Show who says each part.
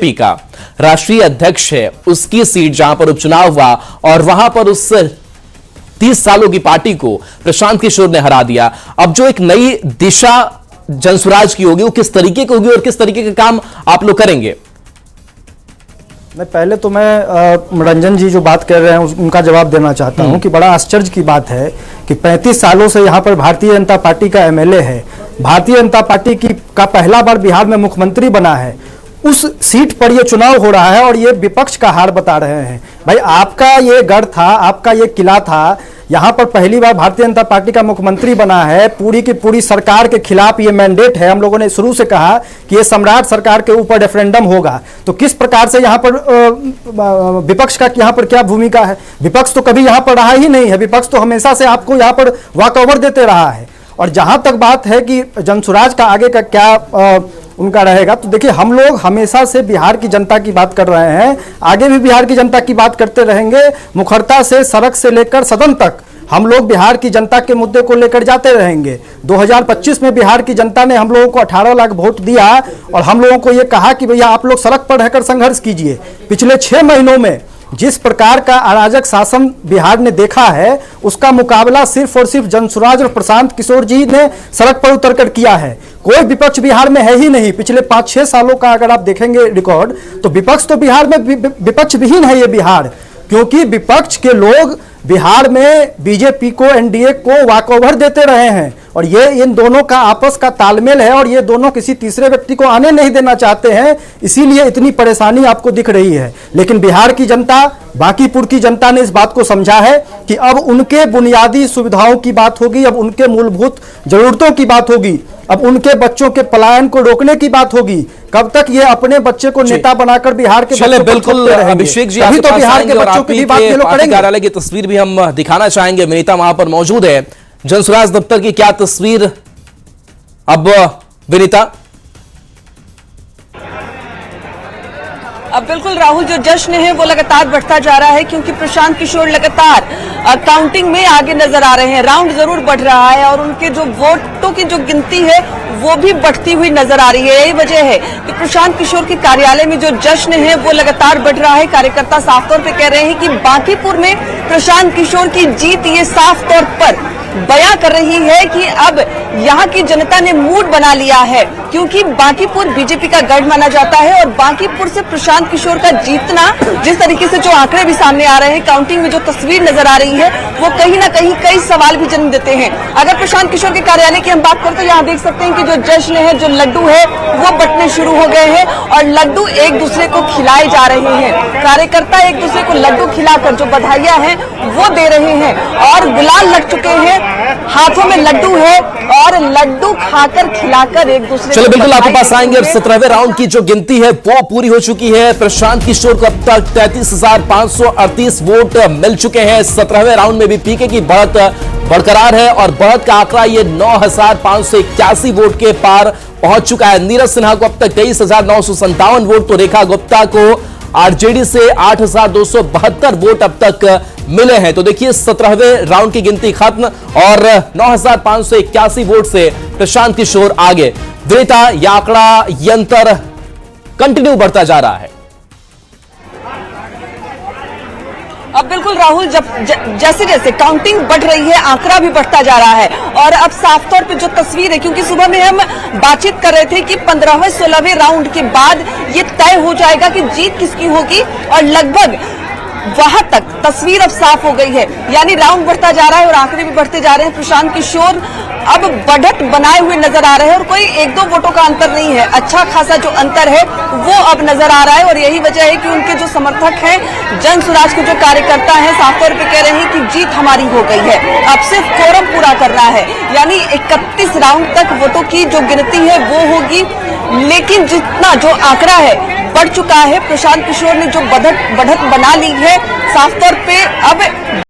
Speaker 1: BJP का राष्ट्रीय अध्यक्ष है, उसकी सीट जहां पर उपचुनाव हुआ और वहां पर उस 30 सालों की पार्टी को प्रशांत किशोर ने हरा दिया। अब जो एक नई दिशा जनसुराज की होगी वो किस तरीके की होगी और किस तरीके के काम आप लोग करेंगे?
Speaker 2: मैं पहले तो मैं रंजन जी जो बात कर रहे हैं उनका जवाब देना चाहता हूं कि बड़ा आश्चर्य की बात है कि 35 सालों से यहां पर भारतीय जनता पार्टी का एमएलए है, भारतीय जनता पार्टी का पहला बार बिहार में मुख्यमंत्री बना है, उस सीट पर ये चुनाव हो रहा है और ये विपक्ष का हार बता रहे हैं। भाई आपका ये गढ़ था, आपका ये किला था, यहाँ पर पहली बार भारतीय जनता पार्टी का मुख्यमंत्री बना है, पूरी की पूरी सरकार के खिलाफ ये मैंडेट है। हम लोगों ने शुरू से कहा कि ये सम्राट सरकार के ऊपर रेफरेंडम होगा, तो किस प्रकार से यहाँ पर विपक्ष का यहाँ पर क्या भूमिका है? विपक्ष तो कभी यहाँ पर रहा ही नहीं है, विपक्ष तो हमेशा से आपको यहाँ पर वॉकओवर देते रहा है। और जहां तक बात है कि जनसुराज का आगे का क्या उनका रहेगा, तो देखिए हम लोग हमेशा से बिहार की जनता की बात कर रहे हैं, आगे भी बिहार की जनता की बात करते रहेंगे। मुखरता से सड़क से लेकर सदन तक हम लोग बिहार की जनता के मुद्दे को लेकर जाते रहेंगे। 2025 में बिहार की जनता ने हम लोगों को 18 लाख वोट दिया और हम लोगों को ये कहा कि भैया आप लोग सड़क पर रहकर संघर्ष कीजिए। पिछले 6 महीनों में जिस प्रकार का अराजक शासन बिहार ने देखा है, उसका मुकाबला सिर्फ और सिर्फ जनसुराज और प्रशांत किशोर जी ने सड़क पर उतरकर किया है। कोई विपक्ष बिहार में है ही नहीं। पिछले 5-6 सालों का अगर आप देखेंगे रिकॉर्ड, तो विपक्ष तो बिहार में विपक्ष विहीन है ये बिहार, क्योंकि विपक्ष के लोग बिहार में बीजेपी को, एनडीए को वॉकओवर देते रहे हैं और ये इन दोनों का आपस का तालमेल है और ये दोनों किसी तीसरे व्यक्ति को आने नहीं देना चाहते हैं, इसीलिए इतनी परेशानी आपको दिख रही है। लेकिन बिहार की जनता, बांकीपुर की जनता ने इस बात को समझा है कि अब उनके बुनियादी सुविधाओं की बात होगी, अब उनके मूलभूत जरूरतों की बात होगी, अब उनके बच्चों के पलायन को रोकने की बात होगी। कब तक ये अपने बच्चे को नेता बनाकर बिहार के
Speaker 1: चले बिल्कुल अभिषेक जी,
Speaker 2: अभी तो बिहार के बच्चों की बात ये लोग करेंगे।
Speaker 1: कार्यालय की तस्वीर भी हम दिखाना चाहेंगे, विनीता वहां पर मौजूद है। जनसुराज दफ्तर की क्या तस्वीर अब विनीता?
Speaker 3: अब बिल्कुल राहुल, जो जश्न है वो लगातार बढ़ता जा रहा है, क्योंकि प्रशांत किशोर लगातार काउंटिंग में आगे नजर आ रहे हैं। राउंड जरूर बढ़ रहा है और उनके जो वोटों की जो गिनती है वो भी बढ़ती हुई नजर आ रही है। यही वजह है कि प्रशांत किशोर के कार्यालय में जो जश्न है वो लगातार बढ़ रहा है। कार्यकर्ता साफ तौर पे कह रहे हैं कि बांकीपुर में प्रशांत किशोर की जीत ये साफ तौर पर बयां कर रही है कि अब यहाँ की जनता ने मूड बना लिया है, क्योंकि बांकीपुर बीजेपी का गढ़ माना जाता है और बांकीपुर से प्रशांत किशोर का जीतना, जिस तरीके से जो आंकड़े भी सामने आ रहे हैं, काउंटिंग में जो तस्वीर नजर आ रही है, वो कहीं ना कहीं कई सवाल भी जन्म देते हैं। अगर प्रशांत किशोर के कार्यालय की हम बात करें तो यहाँ देख सकते हैं कि जो जश्न है, जो लड्डू है, वो बंटने शुरू हो गए हैं और लड्डू एक दूसरे को खिलाए जा रहे हैं। कार्यकर्ता एक दूसरे को लड्डू खिलाकर जो बधाइयां हैं वो दे रहे हैं और गुलाल लग चुके हैं, हाथों में लड्डू है और लड्डू खाकर खिलाकर एक दूसरे।
Speaker 1: चलो बिल्कुल आपके पास आएंगे। 17वें राउंड की जो गिनती है वो पूरी हो चुकी है। प्रशांत किशोर को अब तक 33,538 वोट मिल चुके हैं। 17वें राउंड में भी पीके की बढ़त बरकरार है और बढ़त का आंकड़ा ये 9,581 वोट के पार पहुंच चुका है। नीरज सिन्हा को अब तक 23,957 वोट, तो रेखा गुप्ता को आरजेडी से 8,272 वोट अब तक मिले हैं। तो देखिए 17वें राउंड की गिनती खत्म और 9,581 वोट से प्रशांत किशोर आगे। विनीता, यह आंकड़ा यंत्र कंटिन्यू बढ़ता जा रहा है।
Speaker 3: अब बिल्कुल राहुल, जैसे जैसे काउंटिंग बढ़ रही है, आंकड़ा भी बढ़ता जा रहा है और अब साफ तौर पे जो तस्वीर है, क्योंकि सुबह में हम बातचीत कर रहे थे कि 15वें 16वें राउंड के बाद ये तय हो जाएगा कि जीत किसकी होगी और लगभग वहां तक तस्वीर अब साफ हो गई है। यानी राउंड बढ़ता जा रहा है और आंकड़े भी बढ़ते जा रहे हैं। प्रशांत किशोर अब बढ़त बनाए हुए नजर आ रहे हैं और कोई 1-2 वोटों का अंतर नहीं है, अच्छा खासा जो अंतर है वो अब नजर आ रहा है और यही वजह है कि उनके जो समर्थक हैं, जनसुराज के जो कार्यकर्ता हैं, साफ तौर पे कह रहे हैं कि जीत हमारी हो गई है, अब सिर्फ कोरम पूरा करना है। यानी 31 राउंड तक वोटों की जो गिनती है वो होगी, लेकिन जितना जो आंकड़ा है बढ़ चुका है, प्रशांत किशोर ने जो बढ़त बना ली है, साफ तौर पे अब